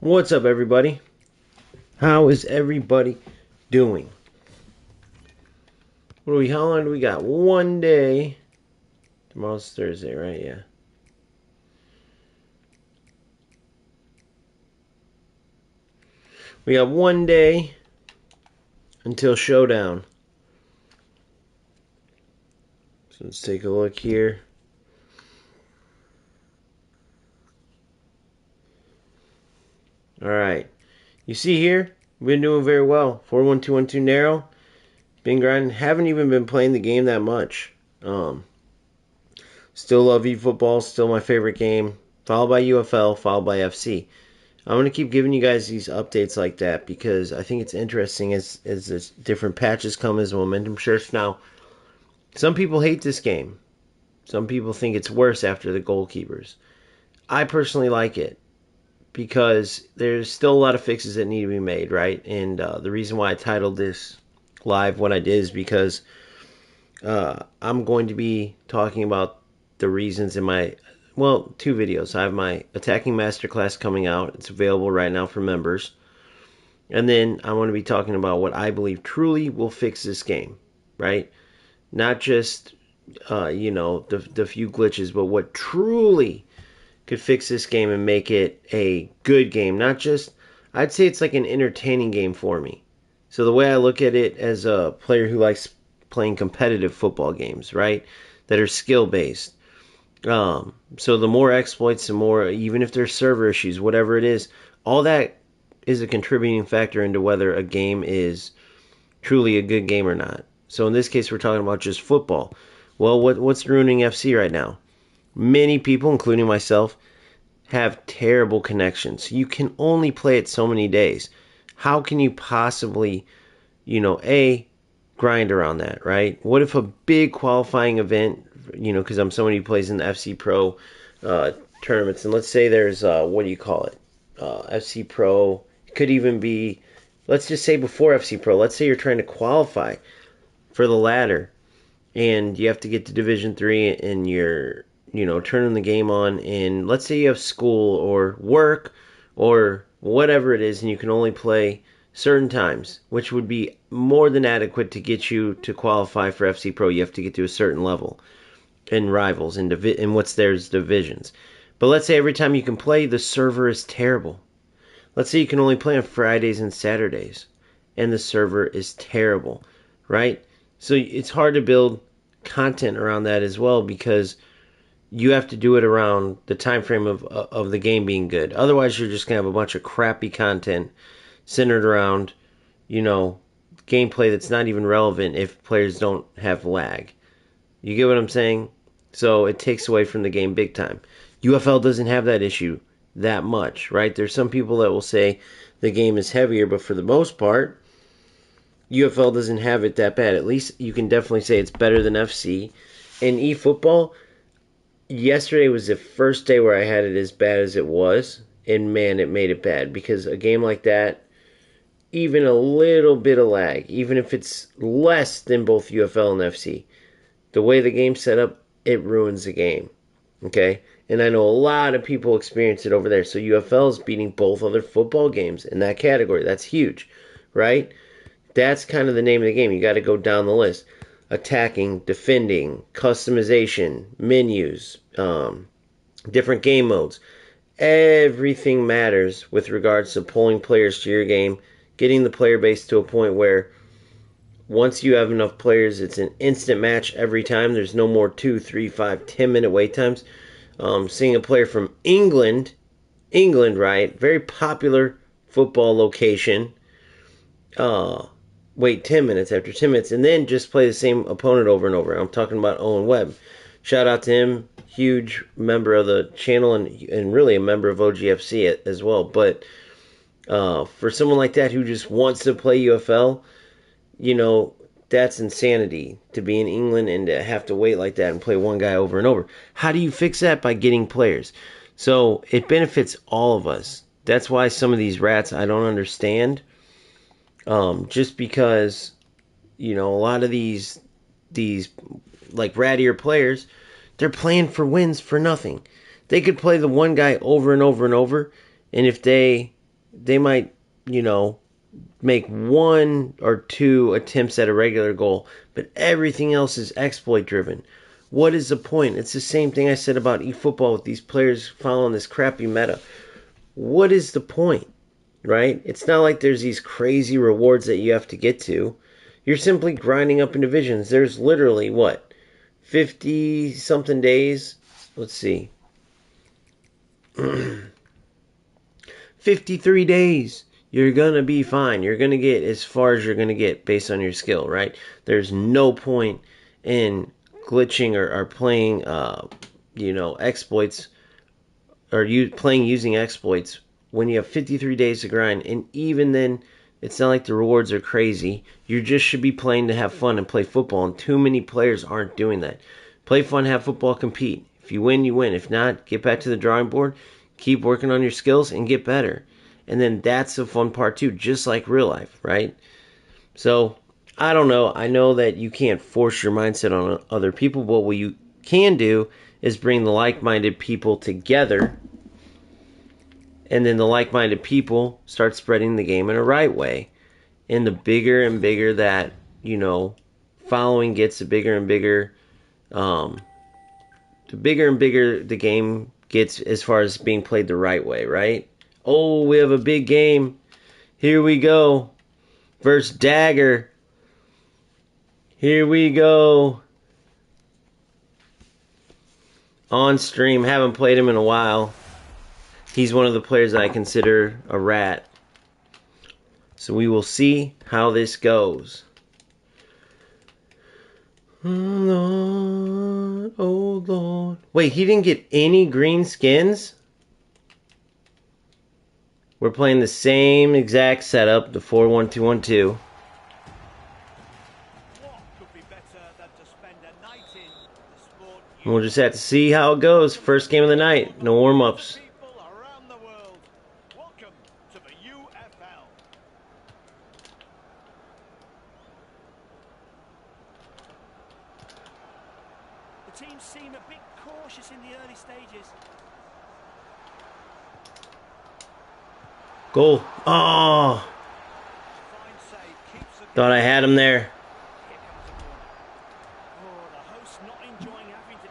What's up, everybody? How is everybody doing? How long do we got? One day. Tomorrow's Thursday, right? Yeah. We got one day until showdown. So let's take a look here. Alright. You see here, we've been doing very well. 4-1-2-1-2 narrow. Been grinding. Haven't even been playing the game that much. Still love eFootball. Still my favorite game. Followed by UFL. Followed by FC. I'm going to keep giving you guys these updates like that because I think it's interesting as this different patches come, as momentum shifts. Now, some people hate this game. Some people think it's worse after the goalkeepers. I personally like it because there's still a lot of fixes that need to be made, right? And the reason why I titled this live what I did is because I'm going to be talking about the reasons in my, two videos. I have my Attacking Masterclass coming out. It's available right now for members. And then I want to be talking about what I believe truly will fix this game, right? Not just, the few glitches, but what truly could fix this game and make it a good game. Not just, I'd say it's like an entertaining game for me. So the way I look at it as a player who likes playing competitive football games, right, that are skill-based. So the more exploits, the more, even if there's server issues, whatever it is, all that is a contributing factor into whether a game is truly a good game or not. So in this case, we're talking about just football. Well, what's ruining FC right now? Many people, including myself, have terrible connections. You can only play it so many days. How can you possibly, grind around that, right? What if a big qualifying event, because I'm somebody who plays in the FC Pro tournaments, and let's say there's, FC Pro, it could even be, let's just say before FC Pro, let's say you're trying to qualify for the ladder, and you have to get to Division 3, and you're, turning the game on, and let's say you have school or work or whatever it is, and you can only play certain times, which would be more than adequate to get you to qualify for FC Pro. You have to get to a certain level in rivals and what's there's divisions. But let's say every time you can play, the server is terrible. Let's say you can only play on Fridays and Saturdays, and the server is terrible, right? So it's hard to build content around that as well because you have to do it around the time frame of the game being good. Otherwise, you're just going to have a bunch of crappy content centered around, gameplay that's not even relevant if players don't have lag. You get what I'm saying? So it takes away from the game big time. UFL doesn't have that issue that much, right? There's some people that will say the game is heavier, but for the most part, UFL doesn't have it that bad. At least you can definitely say it's better than FC. In eFootball, yesterday was the first day where I had it as bad as it was, and man, it made it bad because a game like that, even a little bit of lag, even if it's less than both UFL and FC, the way the game's set up, it ruins the game. Okay? And I know a lot of people experience it over there. So UFL is beating both other football games in that category. That's huge, right? That's kind of the name of the game. You got to go down the list. Attacking, defending, customization, menus, different game modes. Everything matters with regards to pulling players to your game, getting the player base to a point where once you have enough players, it's an instant match every time. There's no more 2, 3, 5, 10-minute wait times. Seeing a player from England, right? Very popular football location. Wait 10 minutes after 10 minutes, and then just play the same opponent over and over. I'm talking about Owen Webb. Shout out to him. Huge member of the channel and really a member of OGFC as well. But for someone like that who just wants to play UFL, that's insanity to be in England and to have to wait like that and play one guy over and over. How do you fix that? By getting players. So it benefits all of us. That's why some of these rats I don't understand. Just because, a lot of these like rattier players, they're playing for wins for nothing. They could play the one guy over and over and over, and if they they might, you know, make one or two attempts at a regular goal, but everything else is exploit driven. What is the point? It's the same thing I said about eFootball with these players following this crappy meta. What is the point, right? It's not like there's these crazy rewards that you have to get to. You're simply grinding up in divisions. There's literally, what, 50 something days? Let's see. 53 days. You're going to be fine. You're going to get as far as you're going to get based on your skill, right? There's no point in glitching or playing, exploits or playing using exploits when you have 53 days to grind. And even then, it's not like the rewards are crazy. You just should be playing to have fun and play football. And too many players aren't doing that. Play fun, have football, compete. If you win, you win. If not, get back to the drawing board, keep working on your skills, and get better. And then that's the fun part too, just like real life, right? So, I don't know. I know that you can't force your mindset on other people, but what you can do is bring the like-minded people together, and then the like-minded people start spreading the game in a right way. And the bigger and bigger that, following gets, the bigger and bigger the game gets as far as being played the right way, right? Oh, we have a big game. Here we go. Versus Dagger. Here we go. On stream. Haven't played him in a while. He's one of the players that I consider a rat. So we will see how this goes. Oh Lord, oh Lord. Wait, he didn't get any green skins? We're playing the same exact setup, the 4-1-2-1-2. We'll just have to see how it goes. First game of the night, no warm-ups. Welcome to the UFL. The team seem a bit cautious in the early stages. Goal. Oh. Thought I had him there.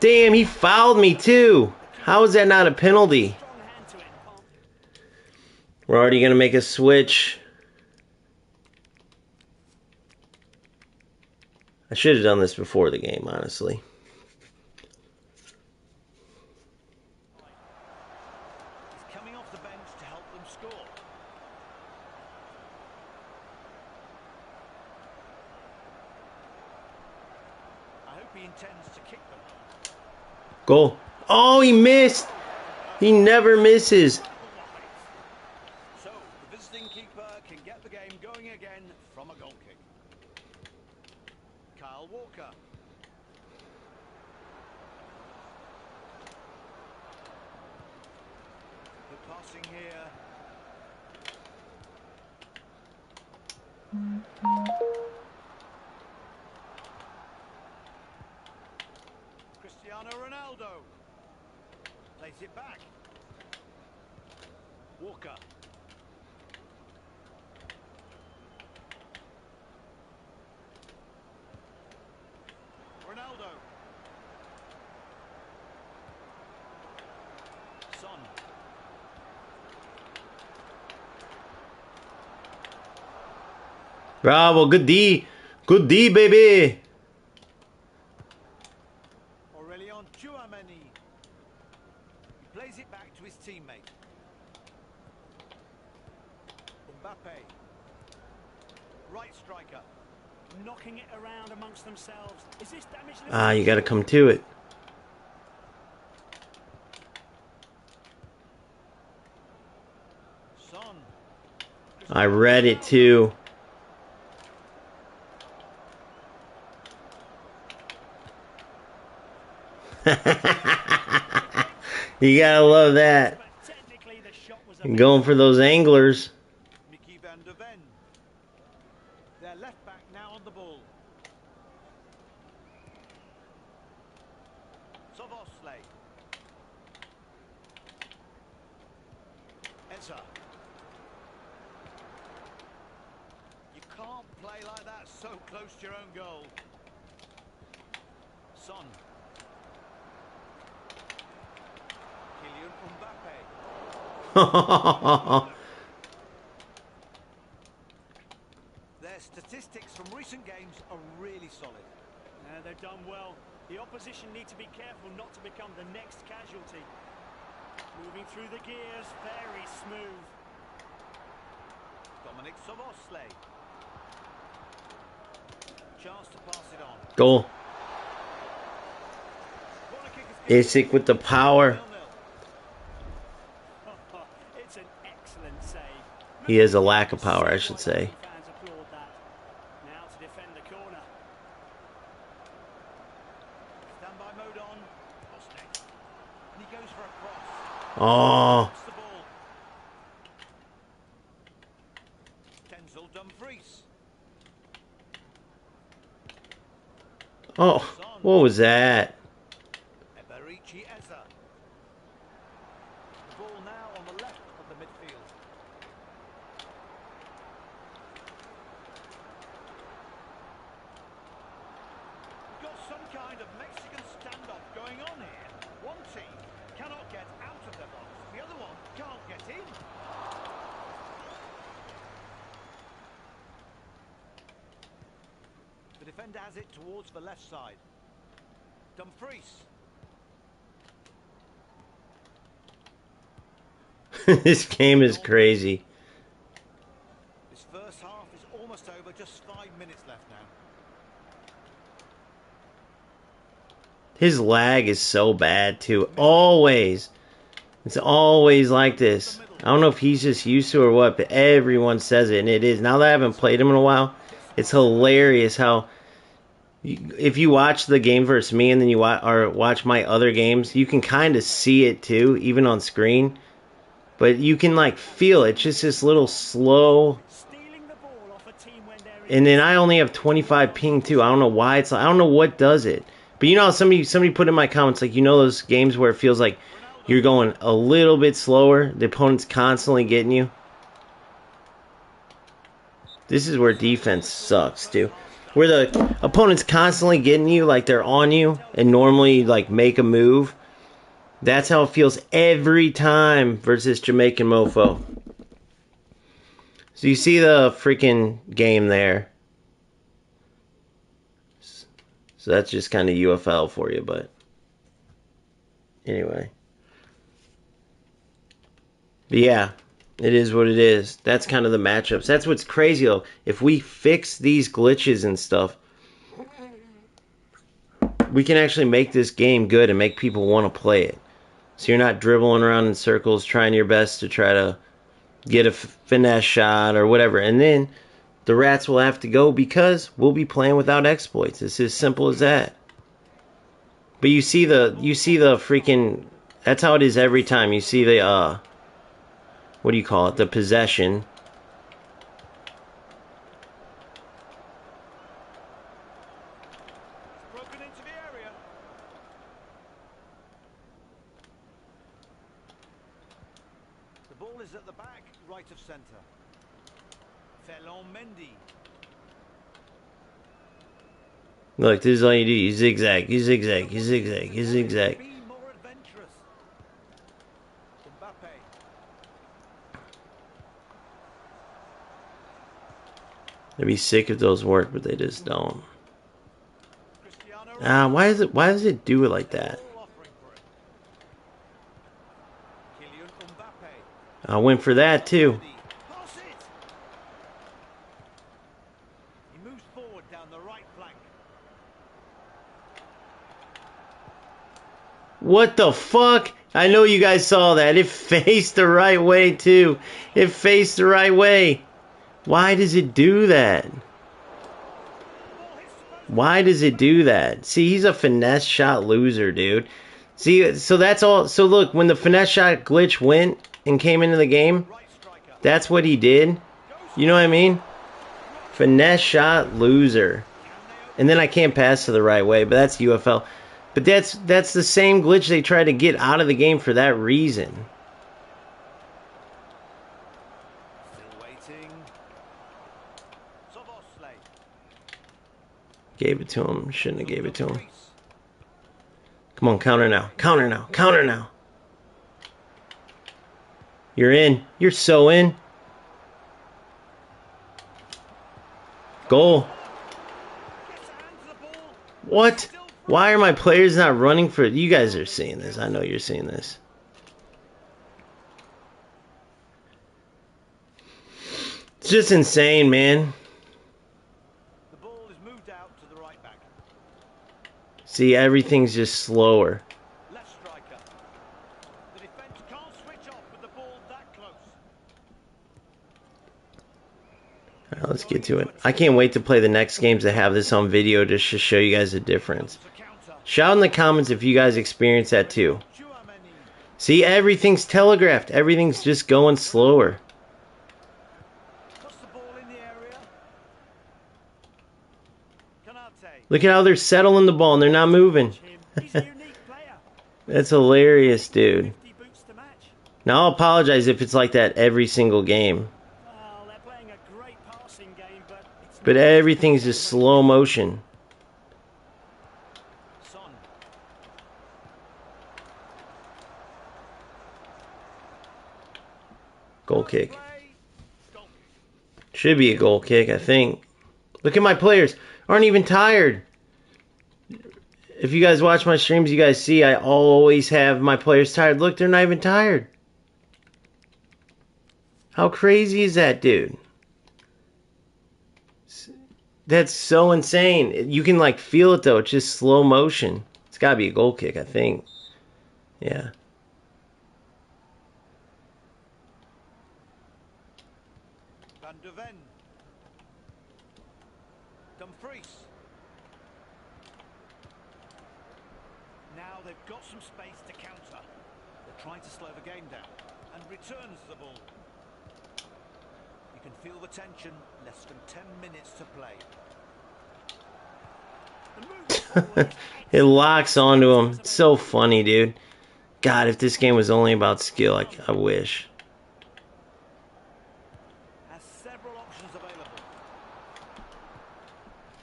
Damn, he fouled me too. How is that not a penalty? We're already going to make a switch. I should have done this before the game, honestly. He's coming off the bench to help them score. I hope he intends to kick them. Goal. Oh, he missed. He never misses. So, the visiting keeper can get the game going again from a goal kick. Kyle Walker. The passing here. Cristiano Ronaldo plays it back. Walker. Ronaldo. Son. Bravo, good D. Good D, baby. He plays it back to his teammate. Mbappe. Right striker. Knocking it around amongst themselves. Is this damage? Ah, you got to come to it. Son. I read it too. You gotta love that. Going for those anglers. Mickey van der Ven. Their left back now on the ball. Soboslai. Eza. can't play like that so close to your own goal. Son. Kylian Mbappe. Their statistics from recent games are really solid. Yeah, they've done well. The opposition need to be careful not to become the next casualty. Moving through the gears, very smooth. Dominic Soboslai. Chance to pass it on. Goal. Isaac with the power. It's an excellent save. He has a lack of power, I should say. Fans applaud that. Now to defend the corner. Standby mode on. Postec. And he goes for a cross. Oh. The ball. Denzel Dumfries. Oh, what was that? Eberici Eza. The ball now on the left of the midfield. We've got some kind of Mexican standoff going on here. One team cannot get out of their box, the other one can't get in. The defender has it towards the left side. Dumfries. This game is crazy. This first half is almost over, just 5 minutes left now. His lag is so bad too. Always. It's always like this. I don't know if he's just used to it or what, but everyone says it, and it is. Now that I haven't played him in a while, it's hilarious how if you watch the game versus me and then you watch my other games, you can kind of see it too, even on screen. But you can like feel it. It's just this little slow. And then I only have 25 ping too. I don't know why it's like, I don't know what does it. But you know how somebody put in my comments, like, you know those games where it feels like you're going a little bit slower, the opponent's constantly getting you. This is where defense sucks too. Where the opponent's constantly getting you, like they're on you, and normally like make a move. That's how it feels every time versus Jamaican Mofo. So you see the freaking game there. So that's just kind of UFL for you, but anyway. But yeah, it is what it is. That's kind of the matchups. That's what's crazy though. If we fix these glitches and stuff, we can actually make this game good and make people want to play it. So you're not dribbling around in circles trying your best to try to get a finesse shot or whatever. And then the rats will have to go because we'll be playing without exploits. It's as simple as that. But you see the freaking, that's how it is every time. You see the what do you call it? The possession. Broken into the area. The ball is at the back, right of centre. Felon Mendy. Look, this is all you do. You zigzag, you zigzag, you zigzag, you zigzag. Be more adventurous. Mbappe. They'd be sick if those work, but they just don't. Cristiano Why does it do it like that? Ball offering for it. Kylian Mbappe. I went for that too. Pass it. He moves forward down the right flank. What the fuck? I know you guys saw that. It faced the right way too. It faced the right way. Why does it do that? Why does it do that? See, he's a finesse shot loser, dude. See, so that's all. So look, when the finesse shot glitch went and came into the game, Right striker. that's what he did. You know what I mean? Finesse shot loser. And then I can't pass to the right way, but that's UFL. But that's the same glitch they tried to get out of the game for that reason. Still waiting. Soboslai. Gave it to him. Shouldn't have gave it to him. Come on, counter now. Counter now. Counter now. You're in. You're so in. Goal. What? Why are my players not running for it? You guys are seeing this. I know you're seeing this. It's just insane, man. The ball is moved out to the right back. See, everything's just slower. Left striker. The defense can't switch off with the ball that close. All right, let's get to it. I can't wait to play the next games that have this on video just to show you guys the difference. Shout in the comments if you guys experience that too. See, everything's telegraphed. Everything's just going slower. Look at how they're settling the ball and they're not moving. That's hilarious, dude. Now I'll apologize if it's like that every single game. But everything's just slow motion. Goal kick. Should be a goal kick, I think. Look at my players. Aren't even tired. If you guys watch my streams, you guys see I always have my players tired. Look, they're not even tired. How crazy is that, dude? That's so insane. You can like feel it though. It's just slow motion. It's got to be a goal kick, I think. Yeah. Now they've got some space to counter. They're trying to slow the game down and returns the ball. You can feel the tension. Less than 10 minutes to play. It locks onto him. It's so funny, dude. God, if this game was only about skill, I wish. Has several options available.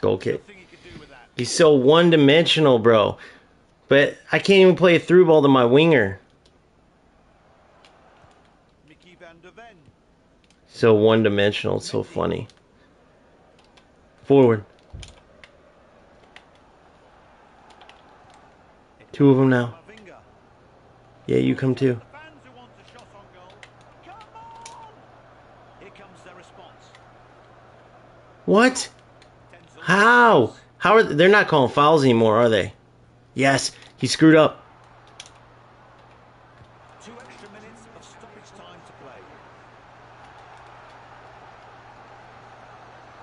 Goal kick. He's so one-dimensional, bro. But I can't even play a through ball to my winger. So one-dimensional. It's so funny. Forward. Two of them now. Yeah, you come too. What? How? How are they're not calling fouls anymore, are they? Yes, he screwed up. 2 extra minutes of stoppage time to play.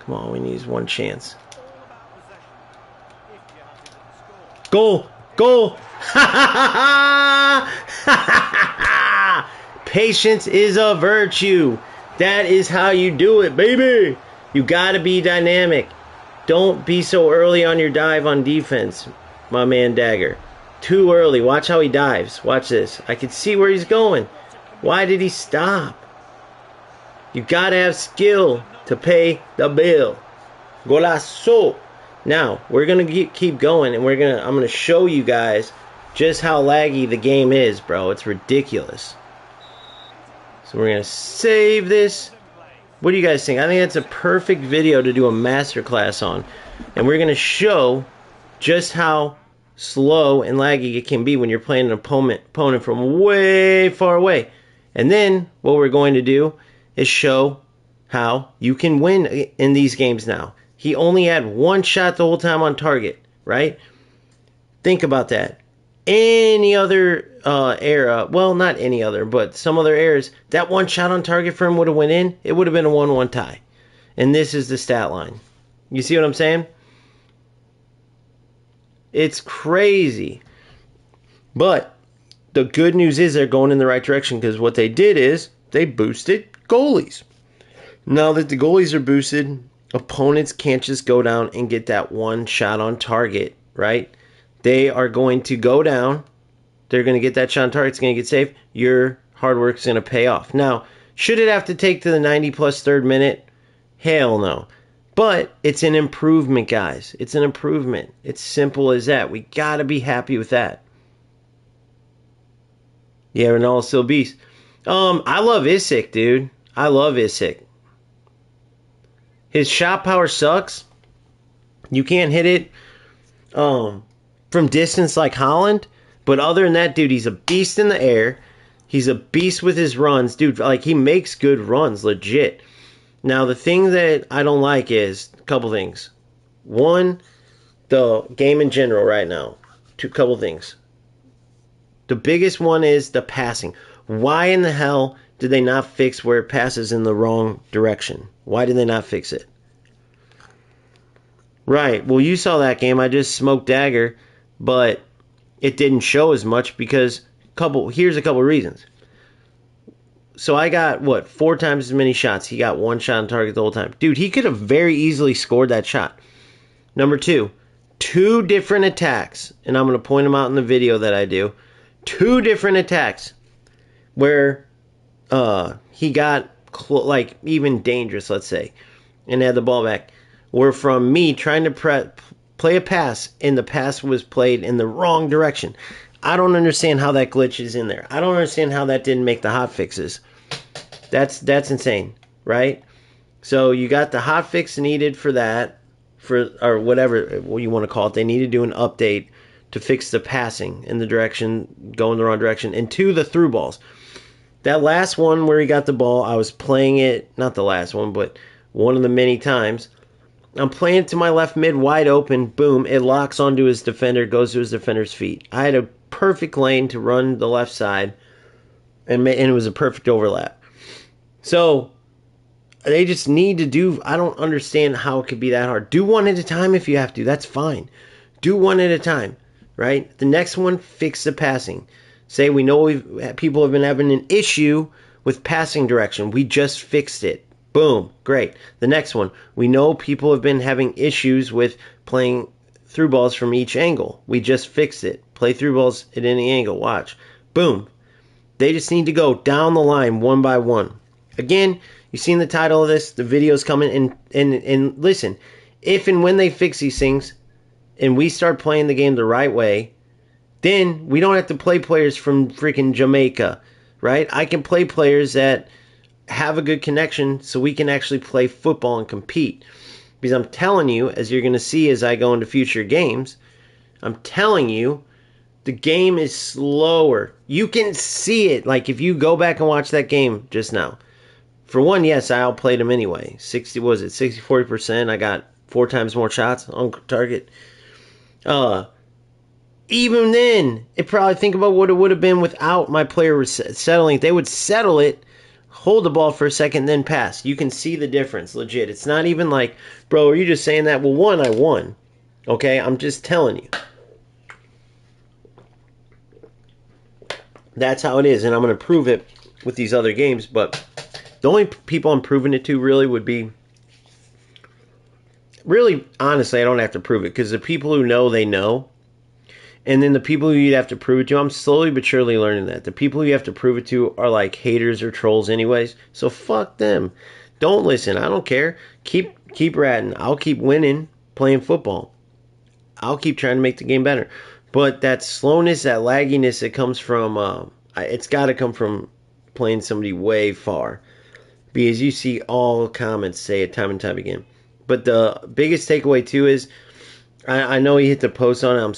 Come on, we need one chance. Goal! Goal! Patience is a virtue. That is how you do it, baby. You gotta be dynamic. Don't be so early on your dive on defense, my man Dagger. Too early. Watch how he dives. Watch this. I can see where he's going. Why did he stop? You gotta have skill to pay the bill. Golazo. Now we're gonna keep going, and I'm gonna show you guys just how laggy the game is, bro. It's ridiculous. So we're gonna save this. What do you guys think? I think that's a perfect video to do a masterclass on. And we're going to show just how slow and laggy it can be when you're playing an opponent from way far away. And then what we're going to do is show how you can win in these games now. He only had one shot the whole time on target, right? Think about that. Any other era, well, not any other, but some other eras, that one shot on target for him would have went in. It would have been a 1-1 tie. And this is the stat line. You see what I'm saying? It's crazy. But the good news is they're going in the right direction, because what they did is they boosted goalies. Now that the goalies are boosted, opponents can't just go down and get that one shot on target, right? They are going to go down. They're going to get that shot on target. It's going to get saved. Your hard work is going to pay off. Now, should it have to take to the 90-plus third minute? Hell no. But it's an improvement, guys. It's an improvement. It's simple as that. We got to be happy with that. Yeah, Ronaldo's still a beast. I love Isaac, dude. I love Isaac. His shot power sucks. You can't hit it from distance like Holland. But other than that, dude, he's a beast in the air. He's a beast with his runs. Dude, like, he makes good runs, legit. Now, the thing that I don't like is a couple things. One, the game in general right now. Couple things. The biggest one is the passing. Why in the hell did they not fix where it passes in the wrong direction? Why did they not fix it? Right. Well, you saw that game. I just smoked dagger, but it didn't show as much because here's a couple reasons. So I got, 4 times as many shots. He got 1 shot on target the whole time. Dude, he could have very easily scored that shot. Number 2, 2 different attacks, and I'm going to point them out in the video that I do. 2 different attacks where he got even dangerous, let's say, and had the ball back, were from me trying to play a pass, and the pass was played in the wrong direction. I don't understand how that glitch is in there. I don't understand how that didn't make the hot fixes. That's insane, right? So you got the hot fix needed for that, or whatever you want to call it. They need to do an update to fix the passing in the direction, going the wrong direction, and 2, the through balls. That last one where he got the ball, I was playing it, not the last one, but one of the many times. I'm playing it to my left mid, wide open, boom, it locks onto his defender, goes to his defender's feet. I had a perfect lane to run the left side, and it was a perfect overlap. So, they just need to do, I don't understand how it could be that hard. Do one at a time if you have to, that's fine. Do one at a time, right? The next one, fix the passing. Say we know people have been having an issue with passing direction. We just fixed it. Boom, great. The next one, we know people have been having issues with playing through balls from each angle. We just fixed it. Play through balls at any angle. Watch. Boom. They just need to go down the line one by one. Again, you've seen the title of this. The video's coming. And listen, if and when they fix these things and we start playing the game the right way, then we don't have to play players from freaking Jamaica, right? I can play players that have a good connection so we can actually play football and compete. Because I'm telling you, as you're going to see as I go into future games, I'm telling you, the game is slower. You can see it. Like, if you go back and watch that game just now. For one, yes, I outplayed him anyway. 40%. I got 4 times more shots on target. Even then, think about what it would have been without my player settling. They would settle it, hold the ball for a second, then pass. You can see the difference, legit. It's not even like, bro, are you just saying that? Well, one, I won. Okay, I'm just telling you. That's how it is, and I'm going to prove it with these other games, but the only people I'm proving it to really would be, really, honestly, I don't have to prove it, because the people who know, they know. And then the people who you'd have to prove it to, I'm slowly but surely learning that. The people who you have to prove it to are like haters or trolls anyways. So fuck them. Don't listen. I don't care. Keep ratting. I'll keep winning playing football. I'll keep trying to make the game better. But that slowness, that lagginess, it comes from, it's got to come from playing somebody way far. Because you see all comments say it time and time again. But the biggest takeaway too is, I know he hit the post on it. I'm